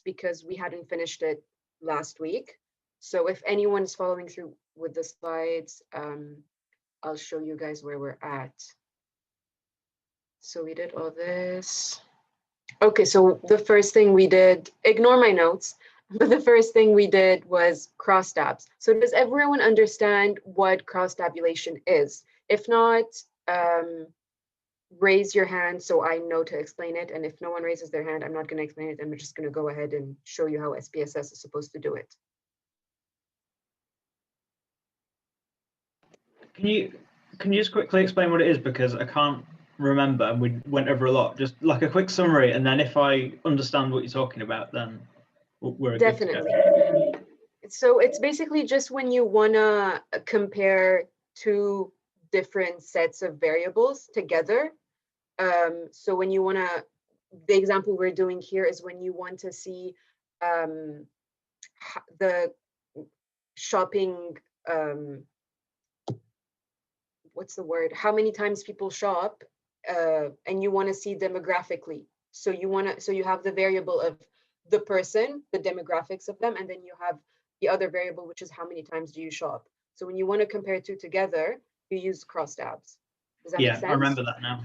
It's because we hadn't finished it last week. So if anyone's following through with the slides, I'll show you guys where we're at. So we did all this. Okay, so the first thing we did, ignore my notes, but the first thing we did was cross tabs. So does everyone understand what cross tabulation is? If not, raise your hand so I know to explain it. And if no one raises their hand, I'm not going to explain it. I'm just going to go ahead and show you how SPSS is supposed to do it. Can you just quickly explain what it is, because I can't remember and we went over a lot. Just like a quick summary, and then if I understand what you're talking about, then we're definitely good to go. So it's basically just when you want to compare two different sets of variables together. So when you want to, the example we're doing here is when you want to see the shopping, what's the word, how many times people shop, and you want to see demographically. So you have the variable of the person, the demographics of them, and then you have the other variable, which is how many times do you shop. So when you want to compare two together, you use cross tabs. Does that make sense? I remember that now.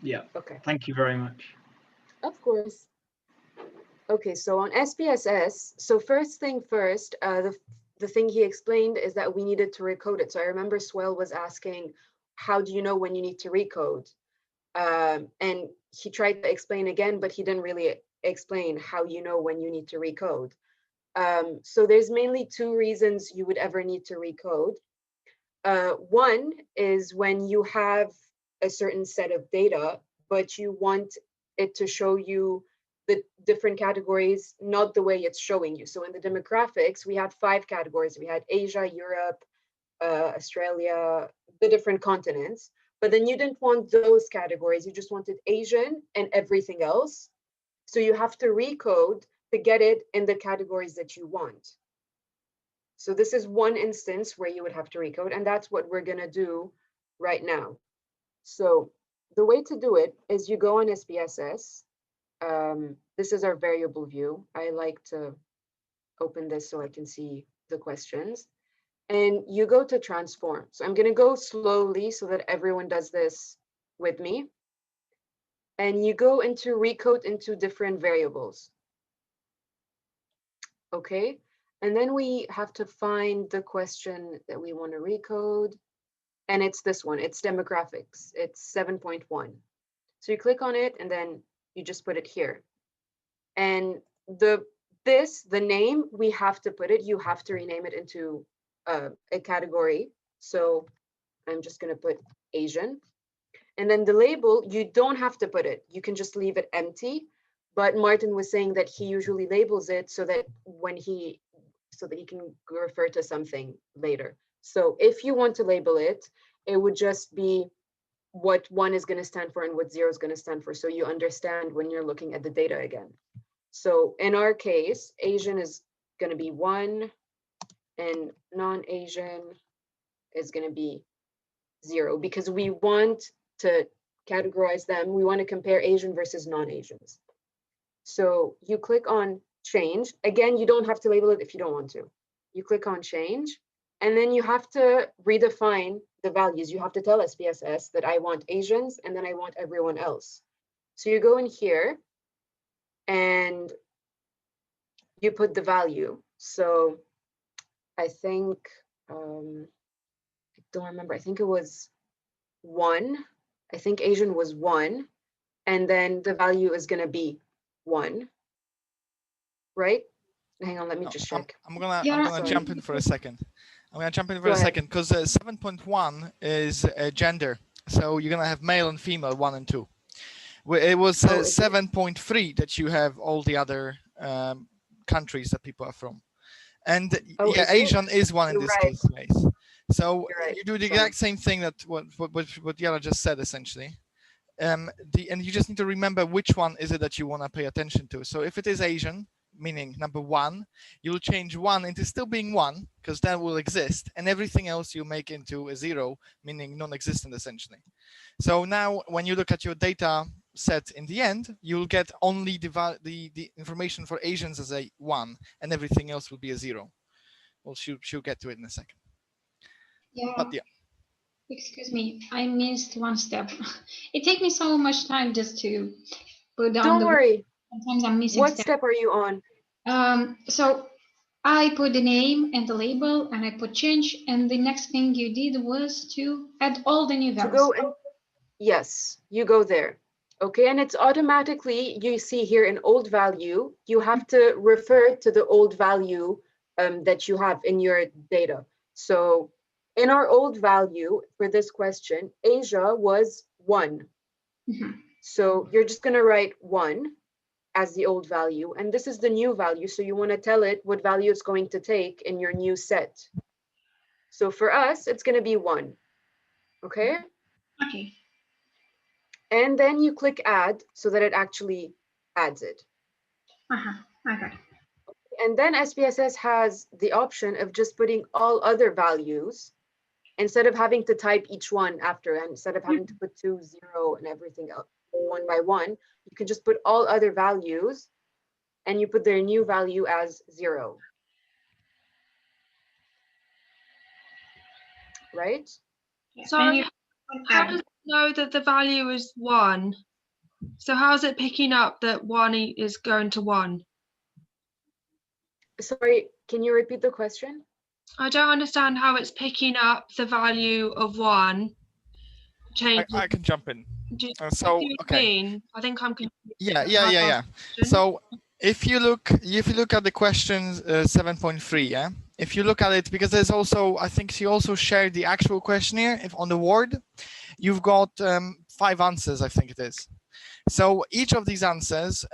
Yeah. Okay. Thank you very much. Of course. Okay, so on SPSS, so first thing first, the thing he explained is that we needed to recode it. So I remember Swell was asking, how do you know when you need to recode? And he tried to explain again, but he didn't really explain how you know when you need to recode. So there's mainly two reasons you would ever need to recode. One is when you have a certain set of data, but you want it to show you the different categories, not the way it's showing you. So in the demographics, we had 5 categories. We had Asia, Europe, Australia, the different continents. But then you didn't want those categories. You just wanted Asian and everything else. So you have to recode to get it in the categories that you want. So this is one instance where you would have to recode, and that's what we're going to do right now. So the way to do it is you go on SPSS. This is our variable view. I like to open this so I can see the questions. And you go to transform. So I'm going to go slowly so that everyone does this with me. And you go into recode into different variables. Okay. And then we have to find the question that we want to recode. And it's this one. It's demographics. It's 7.1. So you click on it and then you just put it here. And the name, we have to put it. You have to rename it into a category. So I'm just going to put Asian. And then the label, you don't have to put it. You can just leave it empty. But Martin was saying that he usually labels it so that he can refer to something later. So if you want to label it, it would just be what 1 is going to stand for and what 0 is going to stand for. So you understand when you're looking at the data again. So in our case, Asian is going to be 1 and non-Asian is going to be 0 because we want to categorize them. We want to compare Asian versus non-Asians. So you click on change. Again, you don't have to label it if you don't want to. You click on change, and then you have to redefine the values. You have to tell SPSS that I want Asians and then I want everyone else. So you go in here and you put the value. So I think, I don't remember, I think it was 1. I think Asian was 1, and then the value is going to be 1, right? Hang on, let me just check. I'm gonna jump in for a second. I'm gonna jump in for a second because 7.1 is gender, so you're gonna have male and female 1 and 2. It was 7.3 that you have all the other countries that people are from, and yeah, Asian is 1 in this case. So you do the exact same thing that what Yara just said essentially. And you just need to remember which one is it that you want to pay attention to. So if it is Asian, meaning number 1, you'll change 1 into still being 1 because that will exist, and everything else you make into a 0, meaning non-existent essentially. So now when you look at your data set in the end, you'll get only the information for Asians as a 1, and everything else will be a 0. Well, she'll get to it in a second. Yeah. But yeah. Excuse me, I missed one step. It takes me so much time just to put down Don't the. worry. Sometimes I'm missing What steps. step are you on? So I put the name and the label, and I put change. And the next thing you did was to add all the new To values. go and yes, you go there. Okay, and it's automatically, you see here an old value, you have to refer to the old value that you have in your data. So in our old value for this question, Asia was 1. Mhm. So you're just gonna write 1 as the old value, and this is the new value. So you wanna tell it what value it's going to take in your new set. So for us, it's gonna be 1, okay? Okay. And then you click add so that it actually adds it. I got it. And then SPSS has the option of just putting all other values instead of having to type each one after, and instead of having to put 2, 0 and everything else one by one, you can just put all other values and you put their new value as 0. Right? So And you how add. does it know that the value is 1? So how is it picking up that 1 is going to 1? Sorry, can you repeat the question? I don't understand how it's picking up the value of 1. I can jump in. Do you So see what I okay. mean? I think I'm confused. Yeah. So if you look at the questions 7.3, yeah. If you look at it, because there's also, I think she also shared the actual questionnaire. If on the Word, you've got 5 answers, I think it is. So each of these answers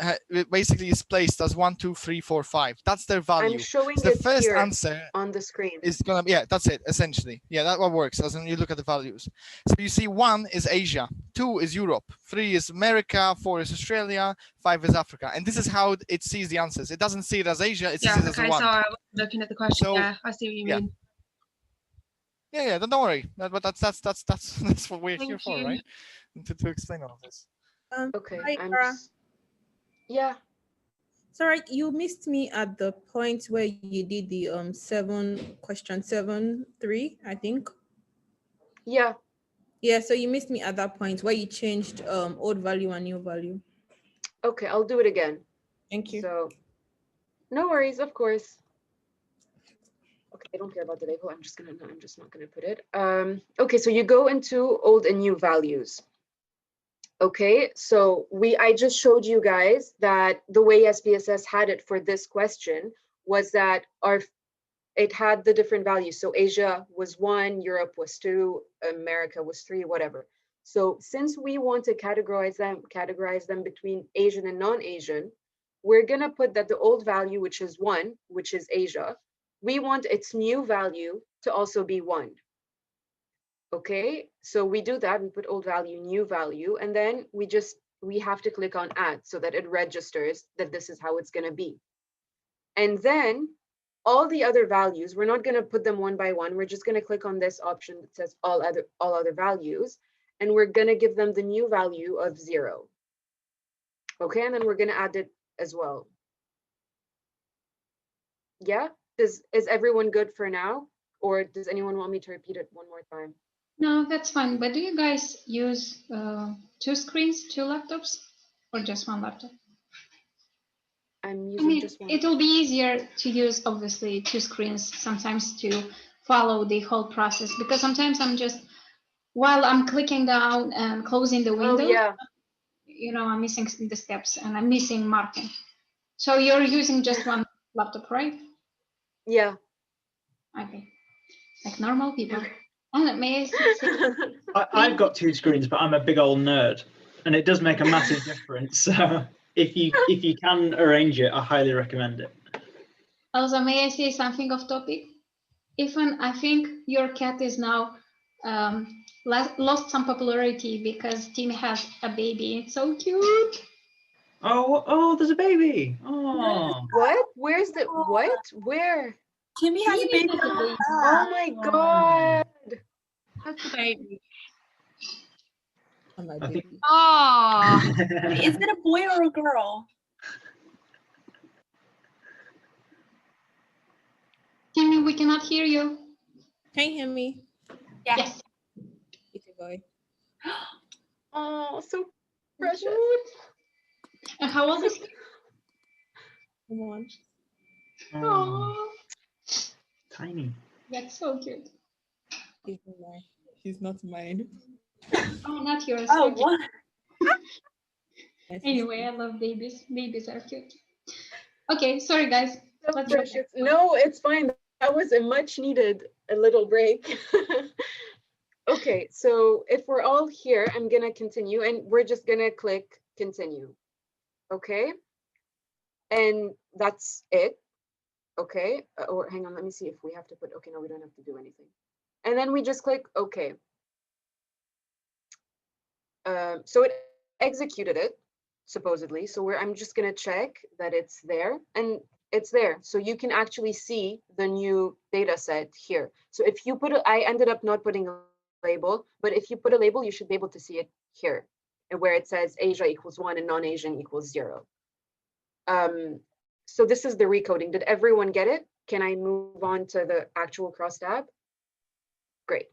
basically is placed as 1, 2, 3, 4, 5. That's their value. I'm showing So the it first here answer on the screen. is gonna be, yeah, that's it essentially. Yeah, that what works as in you look at the values. So you see 1 is Asia, 2 is Europe, 3 is America, 4 is Australia, 5 is Africa, and this is how it sees the answers. It doesn't see it as Asia, it sees it as okay, 1. sorry, I was looking at the question. So, yeah, I see what you yeah. mean. Yeah, don't worry. But that's what we're here Thank for, you. right? To explain all of this. Okay, Hi, I'm Yara. yeah. Sorry, you missed me at the point where you did the question 7.3, I think. Yeah. Yeah, so you missed me at that point where you changed old value and new value. Okay, I'll do it again. Thank you. So no worries, of course. Okay, I don't care about the label. I'm just not gonna put it. Okay, so you go into old and new values. Okay, so I just showed you guys that the way SPSS had it for this question was that it had the different values. So Asia was 1, Europe was 2, America was 3, whatever. So since we want to categorize them between Asian and non-Asian, we're gonna put that the old value, which is 1, which is Asia, we want its new value to also be 1. Okay, so we do that, we put old value, new value, and then we have to click on add so that it registers that this is how it's gonna be. And then all the other values, we're not gonna put them one by one, we're just gonna click on this option that says all other values, and we're gonna give them the new value of 0. Okay, and then we're gonna add it as well. Yeah, is everyone good for now? Or does anyone want me to repeat it one more time? No, that's fine. But do you guys use 2 screens, 2 laptops, or just 1 laptop? I'm I using mean, just one. it will be easier to use, obviously, 2 screens sometimes to follow the whole process, because sometimes I'm just, while I'm clicking down and closing the window, Oh, yeah. you know, I'm missing the steps and I'm missing marking. So you're using just 1 laptop, right? Yeah. Okay. Like normal people. Okay. And may I say, I've got 2 screens, but I'm a big old nerd, and it does make a massive difference. So if you can arrange it, I highly recommend it. also, may I say something off topic? Even I think your cat is now lost some popularity because Tim has a baby. It's so cute. Oh, there's a baby. Oh. What? Where's the what? Where? Timmy has a Timmy baby. has a baby. Oh my god. That's the baby. And my I think- baby. Ah, Is it a boy or a girl? Timmy, we cannot hear you. Can you hear me? Yeah. Yes. It's a boy. Oh, so precious. And how old is he? Come on. Oh, Oh, tiny. that's so cute. He's not mine. He's not mine. Oh, not yours. Oh, Okay. what? Anyway, I love babies. Babies are cute. Okay, sorry guys. So Let's go back. precious. No, it's fine. That was a much needed a little break. Okay, so if we're all here, I'm gonna continue and we're just gonna click continue. Okay. And that's it. Okay. Or hang on, let me see if we have to put, okay, no, we don't have to do anything. And then we just click okay. So it executed it, supposedly. So I'm just gonna check that it's there, and it's there. So you can actually see the new data set here. So if you put, I ended up not putting a label, but if you put a label, you should be able to see it here, and where it says Asia equals 1 and non-Asian equals 0. So this is the recoding. Did everyone get it? Can I move on to the actual cross tab? Great.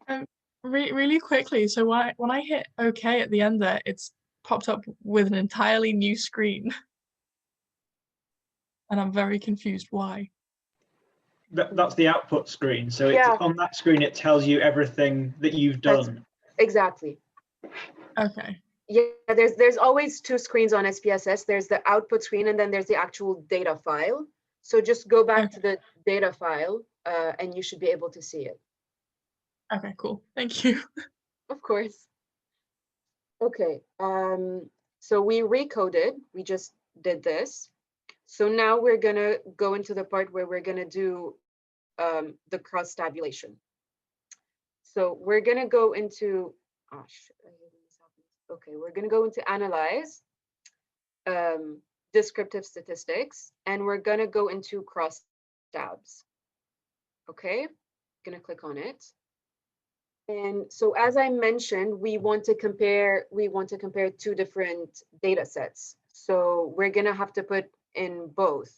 Really quickly, so when I hit OK at the end there, it's popped up with an entirely new screen. And I'm very confused why. That's the output screen. So Yeah. it's on that screen, it tells you everything that you've done. Exactly. Okay. Yeah, there's always two screens on SPSS. There's the output screen and then there's the actual data file. So just go back to the data file and you should be able to see it. Okay, cool. Thank you. Of course. Okay, so we recoded, we just did this. So now we're gonna go into the part where we're gonna do the cross tabulation. So we're gonna go into, oh shit, I hate when this happens. Okay, we're gonna go into analyze, descriptive statistics, and we're gonna go into cross tabs. Okay, gonna click on it. And so as I mentioned, we want to compare two different data sets. So we're gonna have to put in both.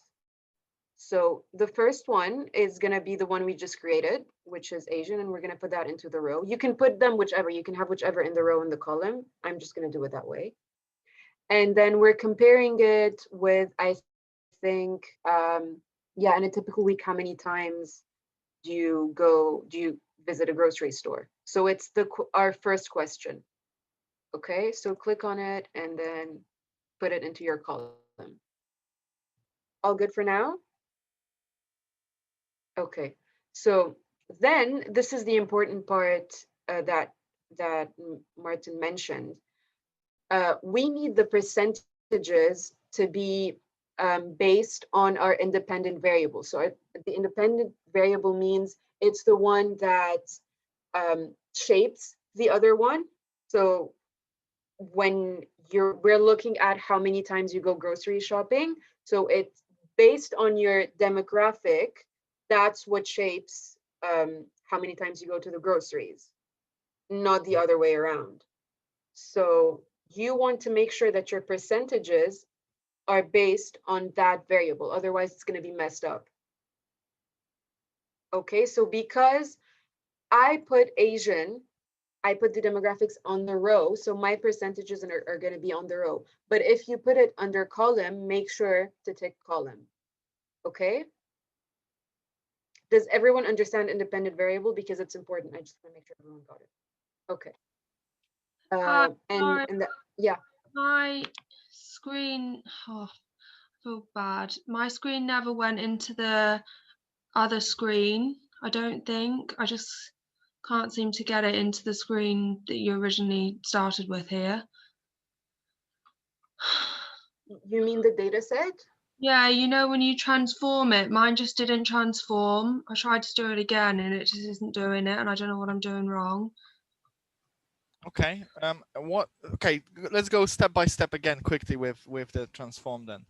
So the first one is gonna be the one we just created, which is Asian, and we're gonna put that into the row. You can put them whichever, you can have whichever in the row and the column. I'm just gonna do it that way. And then we're comparing it with, I think, yeah, in a typical week, how many times do you visit a grocery store? So it's our first question. Okay, so click on it and then put it into your column. All good for now? Okay, so then this is the important part that Martin mentioned. We need the percentages to be based on our independent variable. So the independent variable means it's the one that shapes the other one. So when we're looking at how many times you go grocery shopping, so it's based on your demographic, that's what shapes how many times you go to the groceries, not the other way around. So you want to make sure that your percentages are based on that variable, otherwise it's going to be messed up. Okay, so because I put Asian, I put the demographics on the row, so my percentages are going to be on the row. But if you put it under column, make sure to tick column. Okay? Does everyone understand independent variable? Because it's important. I just want to make sure everyone got it. Okay. And yeah. my screen, oh, I feel bad. My screen never went into the other screen, I don't think. I just can't seem to get it into the screen that you originally started with here. You mean the data set? Yeah, you know, when you transform it, mine just didn't transform. I tried to do it again and it just isn't doing it, and I don't know what I'm doing wrong. Okay. Okay, let's go step by step again quickly with the transform then.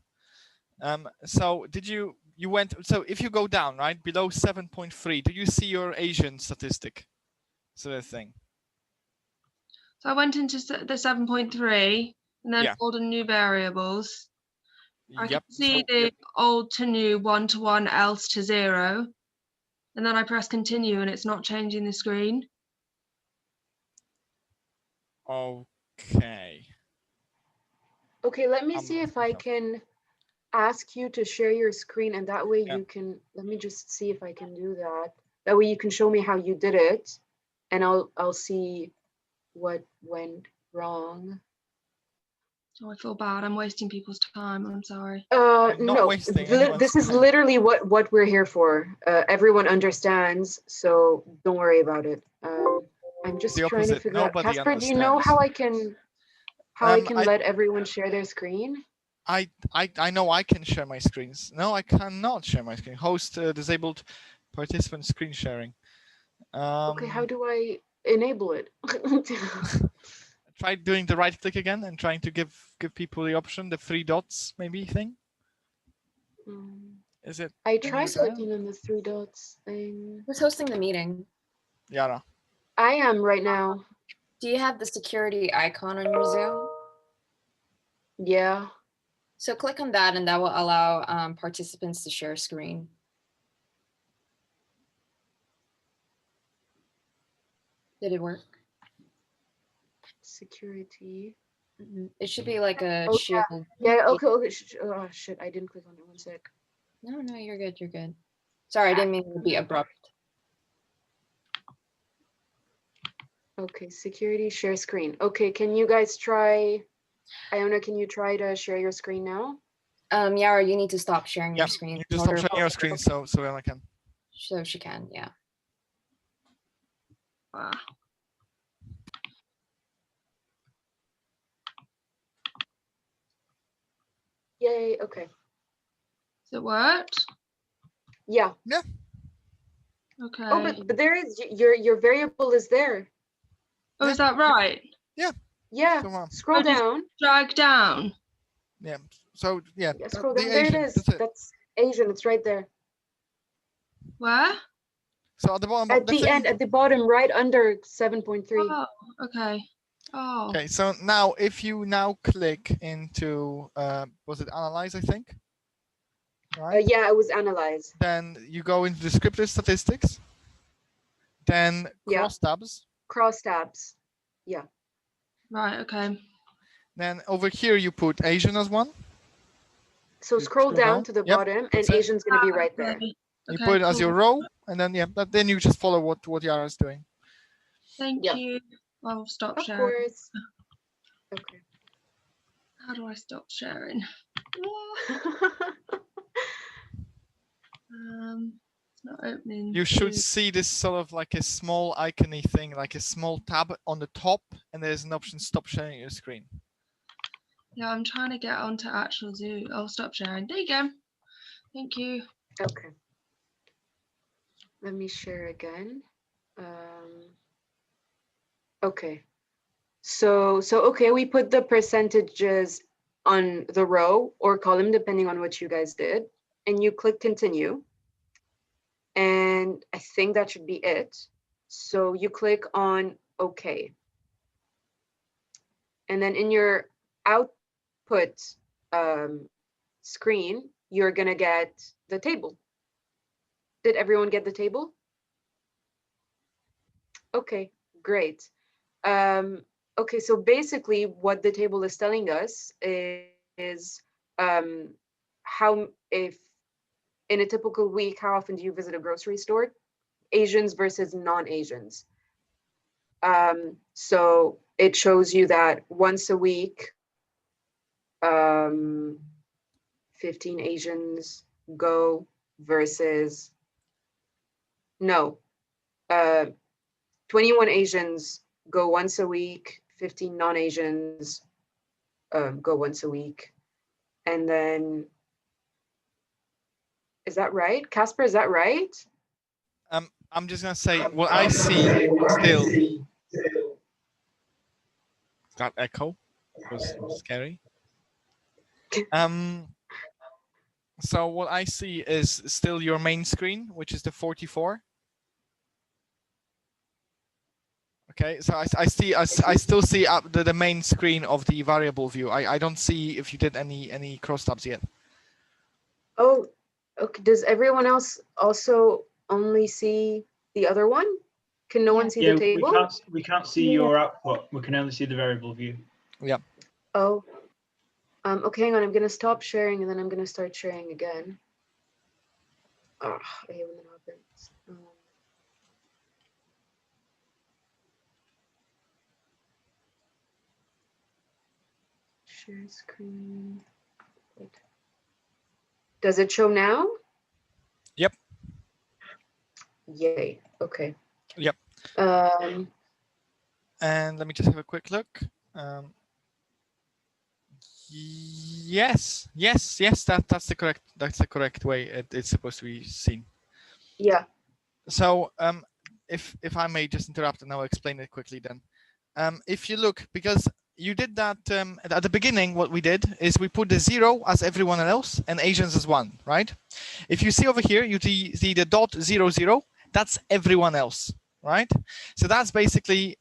So you went, so if you go down, right, below 7.3, do you see your Asian statistic? So the thing. So I went into the 7.3 and then Yeah. old and new variables. I Yep. can see the old to new 1 to 1 else to 0. And then I press continue and it's not changing the screen. Okay. Okay, let me I'm see not if I sure. can ask you to share your screen, and that way Yeah. you can, let me just see if I can do that. That way you can show me how you did it, and I'll see what went wrong. Oh, I feel bad. I'm wasting people's time. I'm sorry. You're not No, wasting anyone's this is time. literally what we're here for. Everyone understands, so don't worry about it. I'm just The trying to opposite. figure out. Nobody Casper, do you know how understands. I can let everyone share their screen? I know I can share my screens. No, I cannot share my screen. Host disabled participant screen sharing. Okay, how do I enable it? Try doing the right click again and trying to give people the option, the 3 dots maybe thing. Is it? I tried clicking on the 3 dots thing. Who's hosting the meeting? Yara. I am right now. Do you have the security icon on your Zoom? Yeah. So click on that and that will allow participants to share screen. Did it work? Security. It should be like a Oh, shield. Yeah, okay. Oh shit, I didn't click on it. 1 sec. No, you're good. You're good. Sorry, I didn't mean to be abrupt. Okay, security share screen. Okay, can you guys try, Iona, can you try to share your screen now? Yara, you need to stop sharing your screen. You just stop sharing your screen so I can. So she can, yeah. Wow. Yay, okay. Does it worked? Yeah. Yeah. Okay. Oh, but there is, your variable is there. Oh, is that right? Yeah. Yeah, scroll down. Drag down. Yeah, so yeah. Scroll down, there it is. That's Asian, it's right there. Where? So at the bottom. At the end, at the bottom, right under 7.3. Oh, okay. Oh. Okay, so now if you now click into, was it analyze, I think? Right? Yeah, it was analyze. Then you go into descriptive statistics. Then cross tabs. Cross tabs. Yeah. Right, okay. Then over here you put Asian as one. So scroll down to the bottom and Asian's going to be right there. You put it as your row, and then then you just follow what Yara is doing. Thank you. I'll stop sharing. Of course. Okay. How do I stop sharing? It's not opening. You should see this sort of like a small icony thing, like a small tab on the top, and there's an option stop sharing your screen. Yeah, I'm trying to get onto actual Zoom. I'll stop sharing. There you go. Thank you. Okay. Let me share again. Okay. So okay, we put the percentages on the row or column, depending on what you guys did, and you click continue. And I think that should be it. So you click on OK. And then in your output screen, you're gonna get the table. Did everyone get the table? Okay, great. Okay, so basically what the table is telling us is how, if in a typical week, how often do you visit a grocery store? Asians versus non-Asians. So it shows you that once a week, 15 Asians go versus, no, 21 Asians go once a week, 15 non-Asians go once a week. And then, is that right? Casper, is that right? I'm just gonna say what I see still. That echo was scary. So what I see is still your main screen, which is the 44. Okay, so I still see up the main screen of the variable view. I don't see if you did any crosstabs yet. Oh, okay. Does everyone else also only see the other one? Can no one see the table? We can't see your output. We can only see the variable view. Yeah. Oh. Okay, hang on. I'm gonna stop sharing and then I'm gonna start sharing again. Oh, I hate when that happens. Share screen. Wait. Does it show now? Yep. Yay. Okay. Yep. And let me just have a quick look. Yes. That's the correct way it's supposed to be seen. Yeah. So if I may just interrupt and I'll explain it quickly then. If you look, because you did that at the beginning, what we did is we put the 0 as everyone else and Asians as 1, right? If you see over here, you see the .00, that's everyone else, right? So that's basically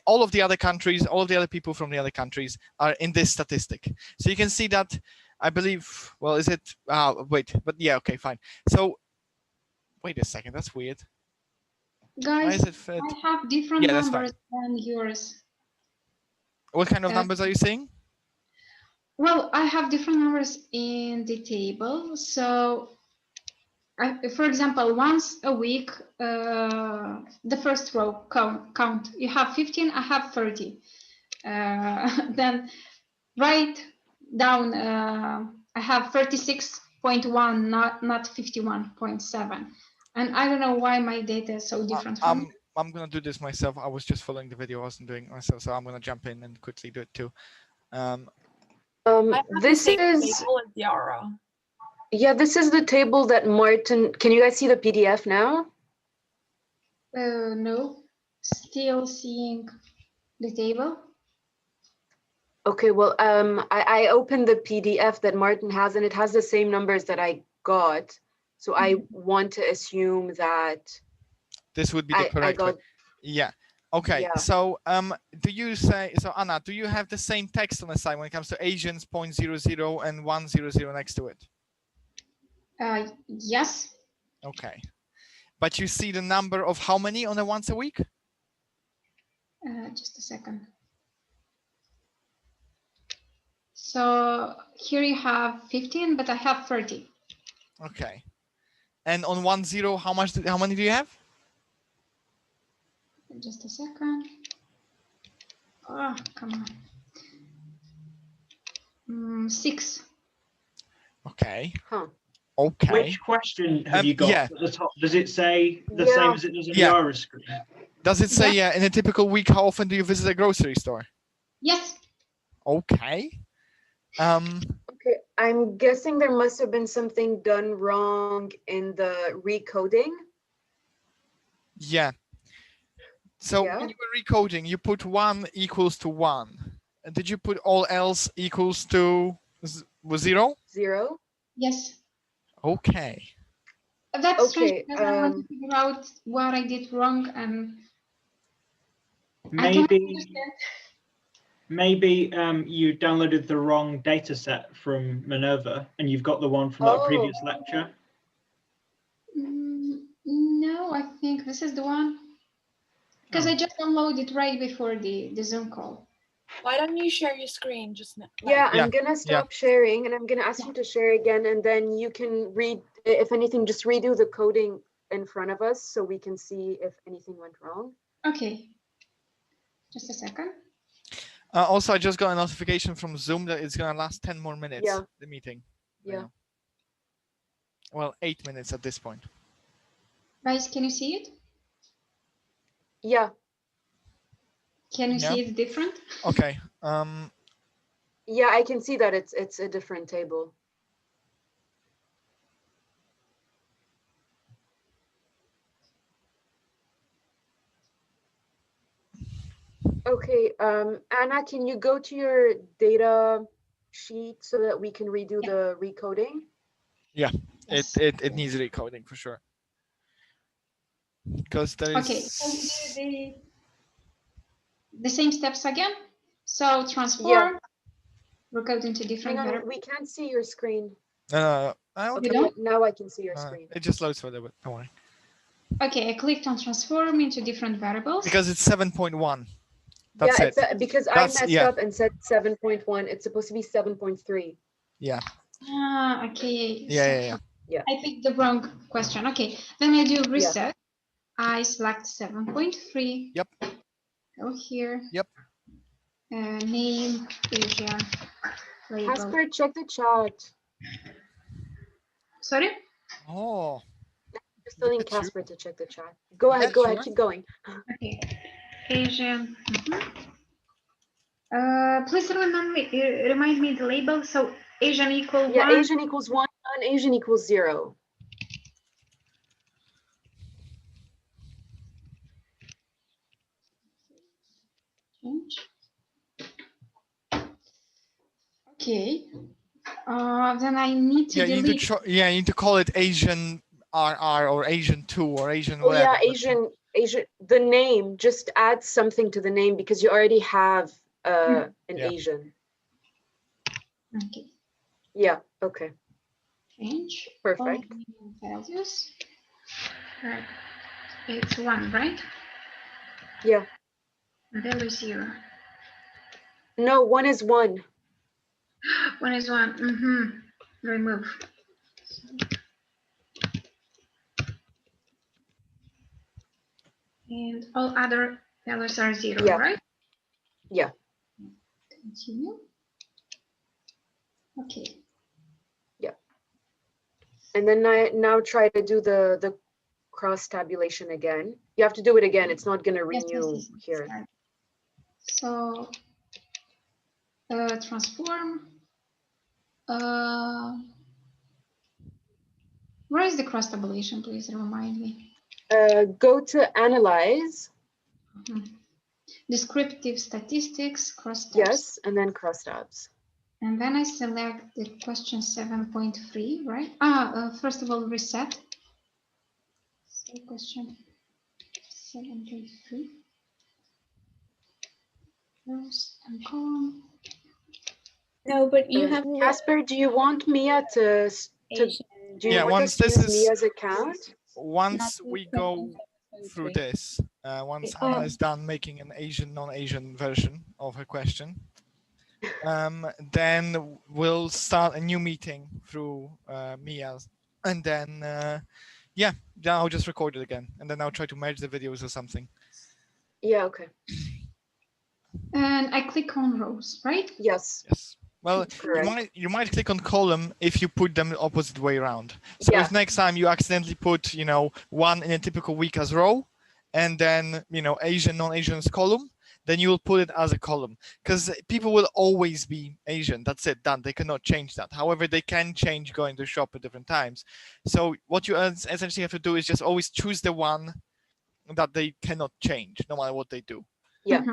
all of the other countries, all of the other people from the other countries are in this statistic. So you can see that, I believe, well, is it, wait, but yeah, okay, fine. So wait a second, that's weird. Guys, I have different numbers than yours. What kind of numbers are you seeing? Well, I have different numbers in the table. So, for example, once a week, the first row count. You have 15, I have 30. Then write down, I have 36.1, not 51.7. And I don't know why my data is so different from I'm gonna do this myself. I was just following the video, I wasn't doing it myself, so I'm gonna jump in and quickly do it too. This is Yara. Yeah, this is the table that Martin. Can you guys see the PDF now? No, still seeing the table. Okay, well, I opened the PDF that Martin has, and it has the same numbers that I got. So I want to assume that this would be the correct way. Yeah. Okay. Yeah. So do you say, so Anna, do you have the same text on the side when it comes to Asians 0.00 and 100 next to it? Yes. Okay. But you see the number of how many on a once a week? Just a second. So here you have 15, but I have 30. Okay. And on 10, how many do you have? Just a second. Oh, come on. 6. Okay. Huh. Okay. Which question have you got at the top? Does it say the same as it does on Yara screen? Does it say, in a typical week, how often do you visit a grocery store? Yes. Okay. Okay, I'm guessing there must have been something done wrong in the recoding. Yeah. So when you were recoding, you put 1 equals to 1. And did you put all else equals to 0? 0? Yes. Okay. That's strange because I want to figure out what I did wrong and maybe you downloaded the wrong data set from Minerva and you've got the one from that previous lecture. No, I think this is the one. Because I just downloaded right before the Zoom call. Why don't you share your screen just now? Yeah, I'm gonna stop sharing and I'm gonna ask you to share again, and then you can read, if anything, just redo the coding in front of us so we can see if anything went wrong. Okay. Just a second. Also, I just got a notification from Zoom that it's gonna last 10 more minutes, the meeting. Yeah. Well, 8 minutes at this point. Guys, can you see it? Yeah. Can you see it different? Okay. Yeah, I can see that it's a different table. Okay, Anna, can you go to your data sheet so that we can redo the recoding? Yeah, it needs recoding for sure. Because there is. Okay, so the same steps again. So transform, recode into different Hang on, variables. we can't see your screen. Okay. Okay, yeah, now I can see your Uh, screen. it just loads for a little bit. Don't worry. Okay, I clicked on transform into different variables. Because it's 7.1. That's yeah, it. it's because I messed up and said 7.1. It's supposed to be 7.3. Yeah. Ah, okay. Yeah. I picked the wrong question. Okay, then I do reset. I select 7.3. Yep. Go here. Yep. Name, Asia, label. Casper, check the chat. Sorry? Oh. Just telling Casper to check the chat. Go ahead, go ahead, keep going. Okay. Asian. Please remind me the label. So Asian equal 1. Asian equals 1 and Asian equals 0. Change. Okay. Then I need to delete. You need to call it Asian RR or Asian 2 or Asian Oh whatever. yeah, Asian. The name, just add something to the name because you already have an Asian. Okay. Yeah. Okay. Change. Perfect. Values. Right. It's 1, right? Yeah. Value 0. No, 1 is 1. 1 is 1. Remove. And all other values are 0, right? Yeah. Continue. Okay. Yeah. And then now try to do the cross tabulation again. You have to do it again. It's not going to renew here. Right. So transform. Where is the cross tabulation? Please remind me. Go to analyze. Descriptive statistics, cross tabs. Yes, and then cross tabs. And then I select the question 7.3, right? First of all, reset. So question 7.3. Rows and column. No, but you have Casper, do you want Mia to do you want once us to this use is Mia's account? once we go through this, once Anna is done making an Asian non-Asian version of her question, then we'll start a new meeting through Mia's, and then then I'll just record it again, and then I'll try to merge the videos or something. Yeah, okay. And I click on rows, right? Yes. Yes. Well, you might click on column if you put them the opposite way around. So if next time you accidentally put, 1 in a typical week as row, and then, Asian, non-Asians column, then you will put it as a column, because people will always be Asian. That's it, done. They cannot change that. However, they can change going to shop at different times. So what you essentially have to do is just always choose the one that they cannot change, no matter what they do. Yeah.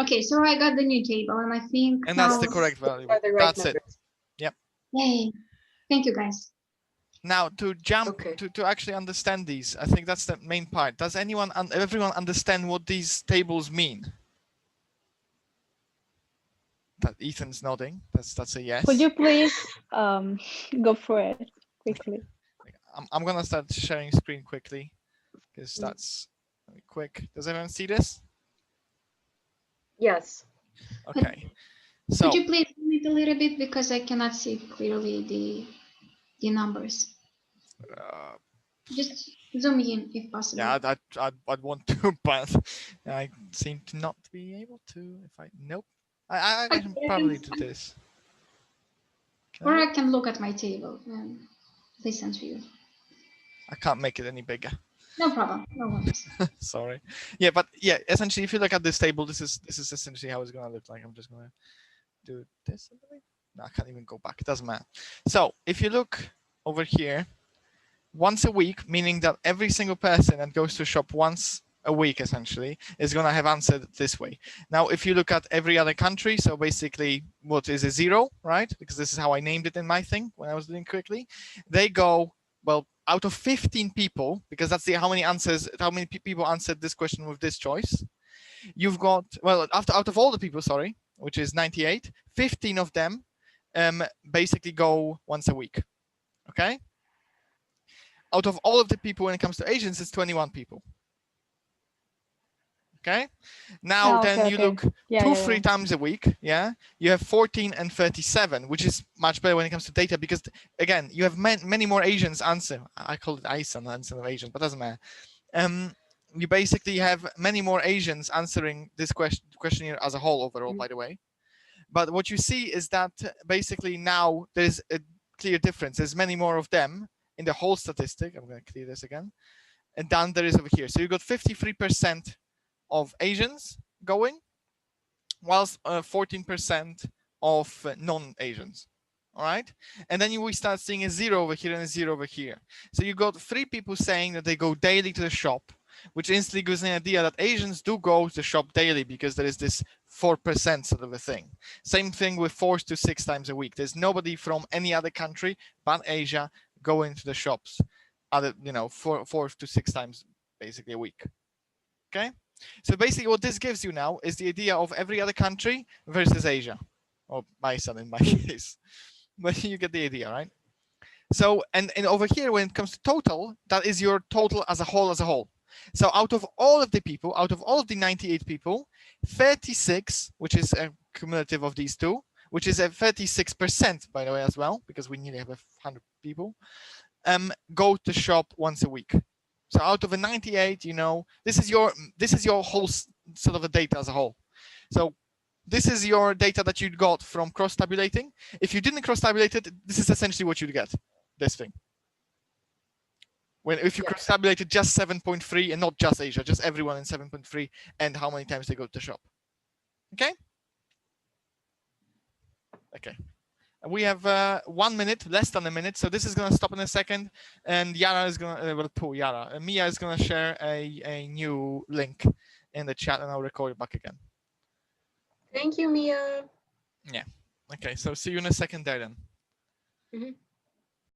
Okay, so I got the new table, and I think and that's the correct value. That's it. Yep. Yay! Thank you, guys. Now to jump to actually understand these, I think that's the main part. Does everyone understand what these tables mean? That Ethan's nodding. That's a yes. Could you please go for it quickly? I'm gonna start sharing screen quickly because that's quick. Does everyone see this? Yes. Okay. So could you please zoom it a little bit because I cannot see clearly the numbers. Just zoom in if possible. Yeah, I'd want to, but I seem to not be able to. Nope. I can probably do this. Or I can look at my table and listen to you. I can't make it any bigger. No problem. No worries. Sorry. Yeah, but yeah, essentially, if you look at this table, this is essentially how it's gonna look like. I'm just gonna do this. No, I can't even go back. It doesn't matter. So if you look over here, once a week, meaning that every single person that goes to shop once a week, essentially, is gonna have answered this way. Now, if you look at every other country, so basically, what is a 0, right? Because this is how I named it in my thing when I was doing quickly. They go, well, out of 15 people, because that's how many people answered this question with this choice. you've got, well, out of all the people, sorry, which is 98, 15 of them basically go once a week. Okay. Out of all of the people, when it comes to agents, it's 21 people. Okay. Now, then you look 2-3 times a week. Yeah. You have 14 and 37, which is much better when it comes to data, because again, you have many more agents answer. I call it ISON instead of agent, but doesn't matter. You basically have many more agents answering this questionnaire as a whole overall, by the way. But what you see is that basically now there's a clear difference. There's many more of them in the whole statistic. I'm going to clear this again. And then there is over here. So you got 53% of Asians going, whilst 14% of non-Asians. All right. And then we start seeing a 0 over here and a 0 over here. So you got 3 people saying that they go daily to the shop, which instantly gives an idea that Asians do go to the shop daily, because there is this 4% sort of a thing. Same thing with 4 to 6 times a week. There's nobody from any other country but Asia going to the shops, other, 4 to 6 times basically a week. Okay. So basically what this gives you now is the idea of every other country versus Asia, or my son in my case. But you get the idea, right? So, and over here, when it comes to total, that is your total as a whole. So out of all of the people, out of all of the 98 people, 36, which is a cumulative of these two, which is a 36%, by the way, as well, because we nearly have 100 people, go to shop once a week. So out of a 98, this is your whole sort of a data as a whole. So this is your data that you got from cross-tabulating. If you didn't cross-tabulate it, this is essentially what you'd get, this thing. If you cross-tabulated just 7.3 and not just Asia, just everyone in 7.3 and how many times they go to the shop. Okay? Okay. We have 1 minute, less than a minute, so this is going to stop in a second, and Yara is going to, Mia is going to share a new link in the chat, and I'll record it back again. Thank you, Mia. Yeah. Okay, so see you in a second there then.